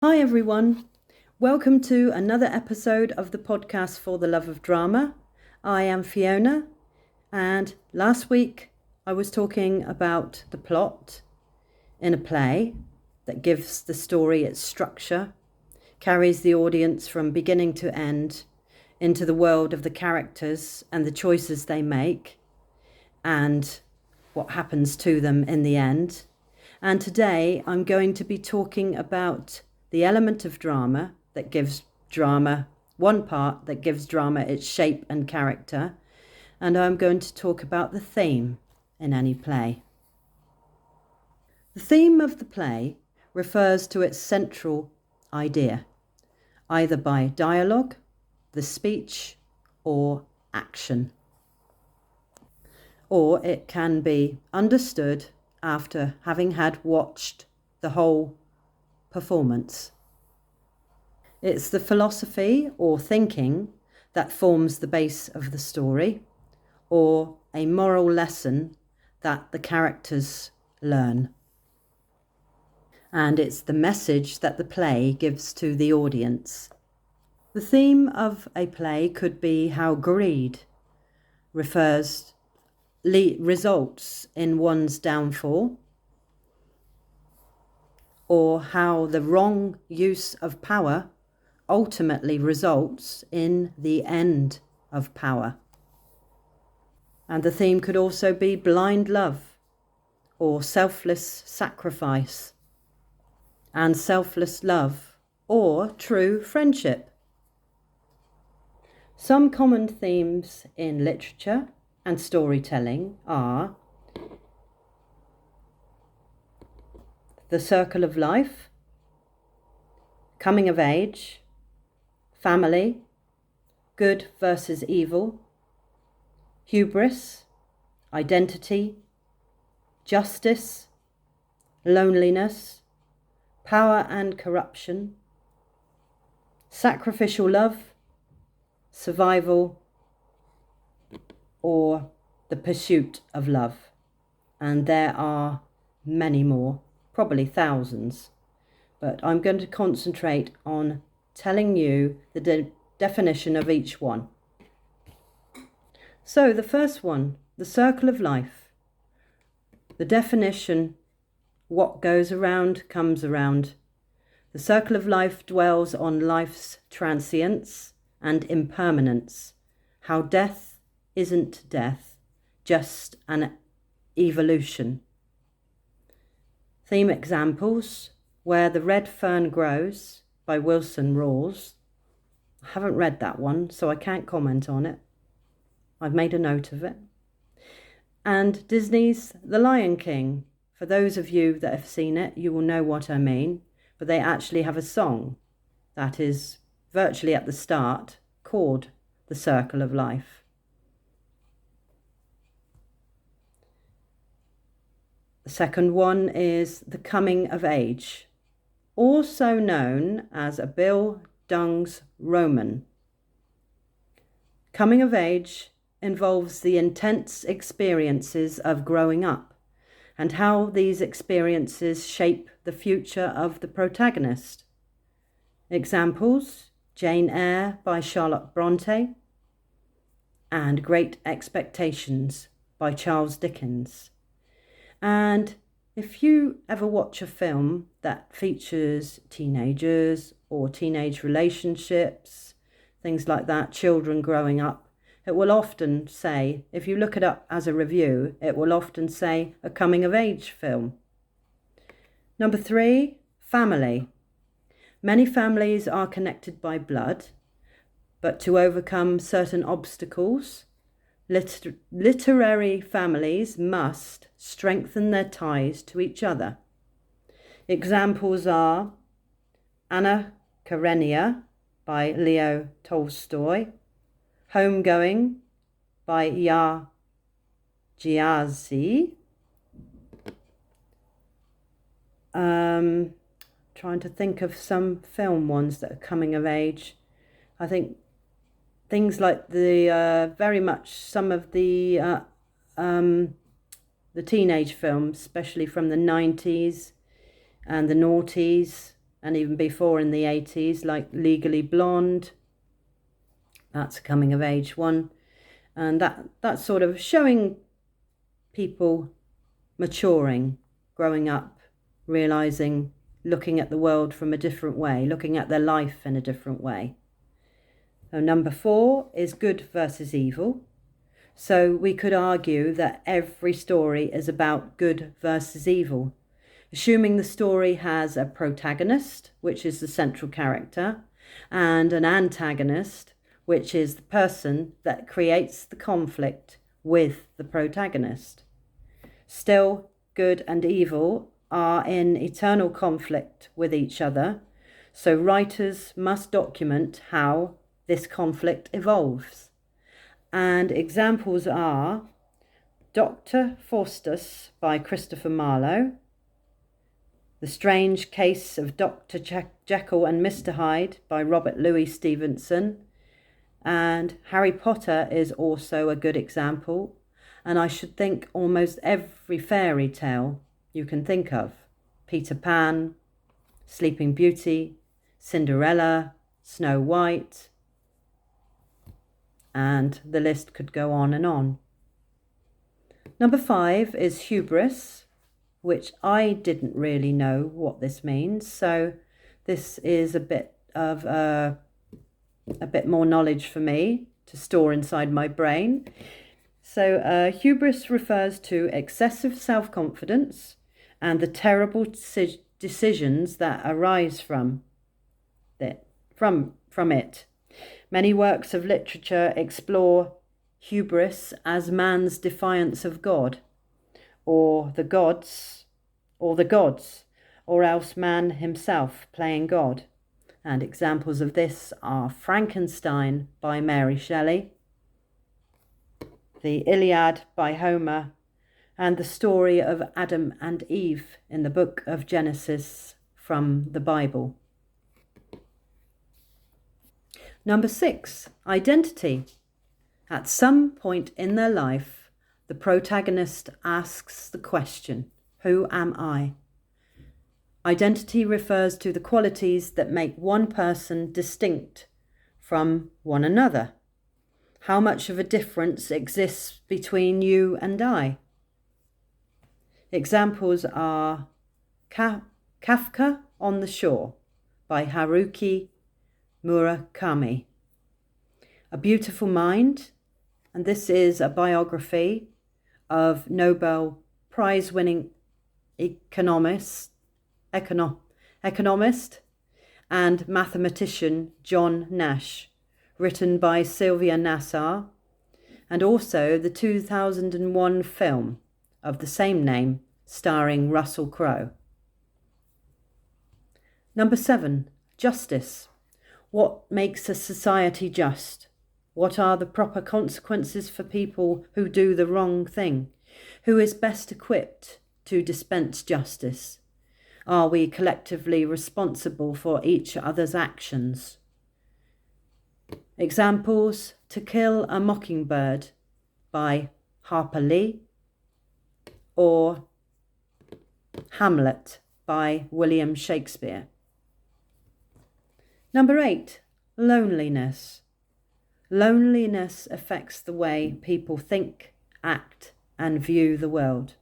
Hi everyone, welcome to another episode of the podcast For the Love of Drama. I am Fiona, and last week I was talking about the plot in a play that gives the story its structure, carries the audience from beginning to end into the world of the characters and the choices they make and what happens to them in the end. And today I'm going to be talking about the element of drama that gives drama, one part that gives drama its shape and character. And I'm going to talk about the theme in any play. The theme of the play refers to its central idea, either by dialogue, the speech, or action. Or it can be understood after having had watched the whole performance. It's the philosophy or thinking that forms the base of the story, or a moral lesson that the characters learn. And it's the message that the play gives to the audience. The theme of a play could be how greed results in one's downfall, or how the wrong use of power ultimately results in the end of power. And the theme could also be blind love, or selfless sacrifice, and selfless love, or true friendship. Some common themes in literature and storytelling are the circle of life, coming of age, family, good versus evil, hubris, identity, justice, loneliness, power and corruption, sacrificial love, survival, or the pursuit of love. And there are many more, probably thousands, but I'm going to concentrate on telling you the definition of each one. So the first one, the circle of life. The definition: what goes around comes around. The circle of life dwells on life's transience and impermanence, how death isn't death, just an evolution. Theme examples: Where the Red Fern Grows by Wilson Rawls. I haven't read that one, so I can't comment on it. I've made a note of it. And Disney's The Lion King. For those of you that have seen it, you will know what I mean, but they actually have a song that is virtually at the start called The Circle of Life. The second one is The Coming of Age, also known as a Bill Dung's Roman. Coming of age involves the intense experiences of growing up and how these experiences shape the future of the protagonist. Examples: Jane Eyre by Charlotte Bronte and Great Expectations by Charles Dickens. And if you ever watch a film that features teenagers or teenage relationships, things like that, children growing up, it will often say, if you look it up as a review, it will often say a coming of age film. Number 3, family. Many families are connected by blood, but to overcome certain obstacles, literary families must strengthen their ties to each other. Examples are Anna Karenina by Leo Tolstoy, Homegoing by Ya Gyasi. Trying to think of some film ones that are coming of age. I think things like very much some of the teenage films, especially from the 90s and the noughties, and even before in the 80s, like Legally Blonde. That's a coming of age one. And that's sort of showing people maturing, growing up, realizing, looking at the world from a different way, looking at their life in a different way. So number 4 is good versus evil. So we could argue that every story is about good versus evil, assuming the story has a protagonist, which is the central character, and an antagonist, which is the person that creates the conflict with the protagonist. Still, good and evil are in eternal conflict with each other, so writers must document how this conflict evolves. And examples are Dr. Faustus by Christopher Marlowe, The Strange Case of Dr. Jekyll and Mr. Hyde by Robert Louis Stevenson, and Harry Potter is also a good example, and I should think almost every fairy tale you can think of. Peter Pan, Sleeping Beauty, Cinderella, Snow White, and the list could go on and on. Number 5 is hubris, which I didn't really know what this means, so this is a bit of a bit more knowledge for me to store inside my brain. So hubris refers to excessive self-confidence and the terrible decisions that arise from it. Many works of literature explore hubris as man's defiance of God, or the gods, or else man himself playing God. And examples of this are Frankenstein by Mary Shelley, the Iliad by Homer, and the story of Adam and Eve in the book of Genesis from the Bible. Number 6, identity. At some point in their life, the protagonist asks the question, who am I? Identity refers to the qualities that make one person distinct from one another. How much of a difference exists between you and I? Examples are Kafka on the Shore by Haruki Murakami. A Beautiful Mind, and this is a biography of Nobel Prize-winning economist and mathematician John Nash, written by Sylvia Nasar, and also the 2001 film of the same name, starring Russell Crowe. Number 7, justice. What makes a society just? What are the proper consequences for people who do the wrong thing? Who is best equipped to dispense justice? Are we collectively responsible for each other's actions? Examples: To Kill a Mockingbird by Harper Lee, or Hamlet by William Shakespeare. Number 8, loneliness. Loneliness affects the way people think, act, and view the world.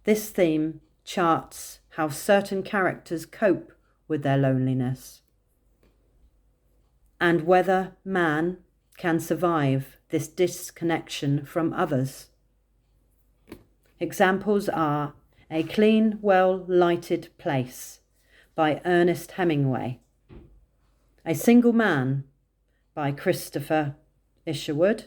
This theme charts how certain characters cope with their loneliness and whether man can survive this disconnection from others. Examples are A Clean, Well-Lighted Place by Ernest Hemingway, A Single Man by Christopher Isherwood,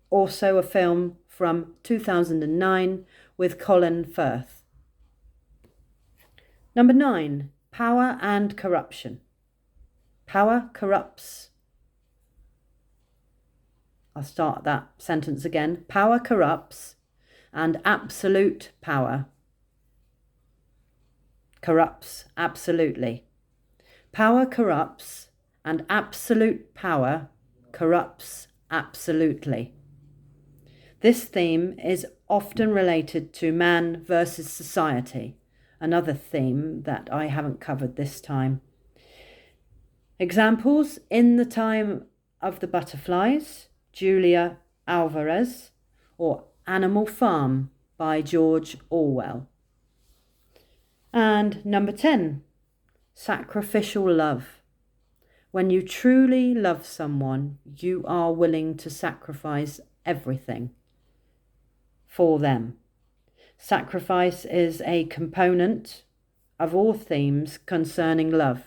also a film from 2009 with Colin Firth. Number 9, power and corruption. Power corrupts. I'll start that sentence again. Power corrupts, and absolute power corrupts absolutely. Power corrupts, and absolute power corrupts absolutely. This theme is often related to man versus society, another theme that I haven't covered this time. Examples: In the Time of the Butterflies, Julia Alvarez, or Animal Farm by George Orwell. And number 10, sacrificial love. When you truly love someone, you are willing to sacrifice everything for them. Sacrifice is a component of all themes concerning love.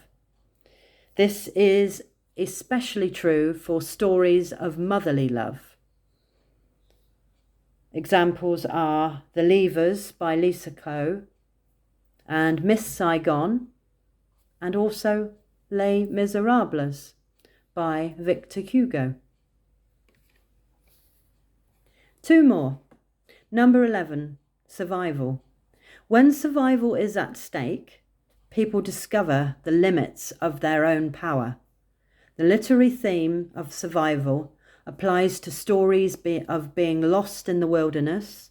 This is especially true for stories of motherly love. Examples are The Leavers by Lisa Coe and Miss Saigon, and also Les Miserables by Victor Hugo. 2 more. Number 11, survival. When survival is at stake, people discover the limits of their own power. The literary theme of survival applies to stories of being lost in the wilderness,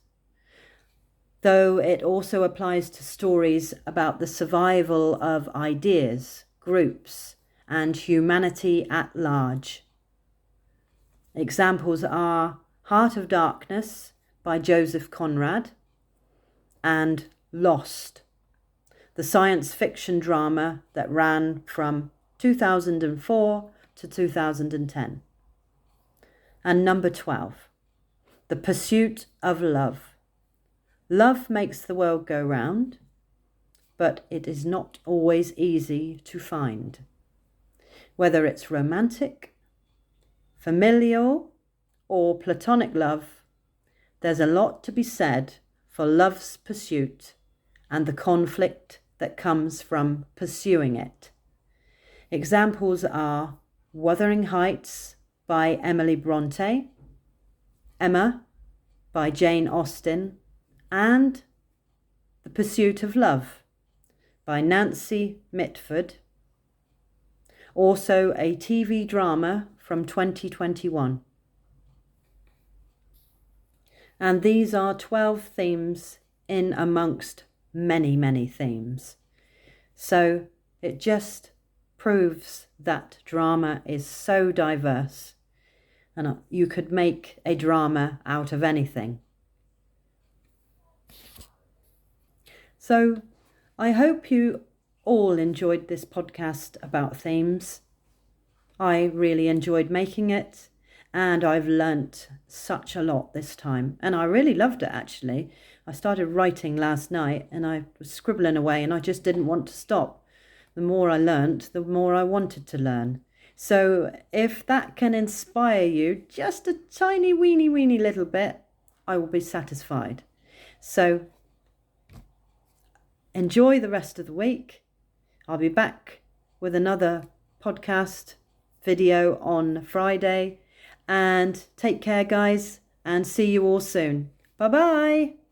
though it also applies to stories about the survival of ideas, groups, and humanity at large. Examples are Heart of Darkness by Joseph Conrad and Lost, the science fiction drama that ran from 2004 to 2010. And number 12, The Pursuit of Love. Love makes the world go round, but it is not always easy to find. Whether it's romantic, familial, or platonic love, there's a lot to be said for love's pursuit and the conflict that comes from pursuing it. Examples are Wuthering Heights by Emily Bronte, Emma by Jane Austen, and The Pursuit of Love by Nancy Mitford, also a TV drama from 2021. And these are 12 themes in amongst many, many themes. So it just proves that drama is so diverse, and you could make a drama out of anything. So I hope you all enjoyed this podcast about themes. I really enjoyed making it, and I've learnt such a lot this time, and I really loved it actually. I started writing last night and I was scribbling away and I just didn't want to stop. The more I learnt, the more I wanted to learn. So if that can inspire you just a tiny weeny little bit, I will be satisfied. So enjoy the rest of the week. I'll be back with another podcast video on Friday. And take care, guys, and see you all soon. Bye-bye.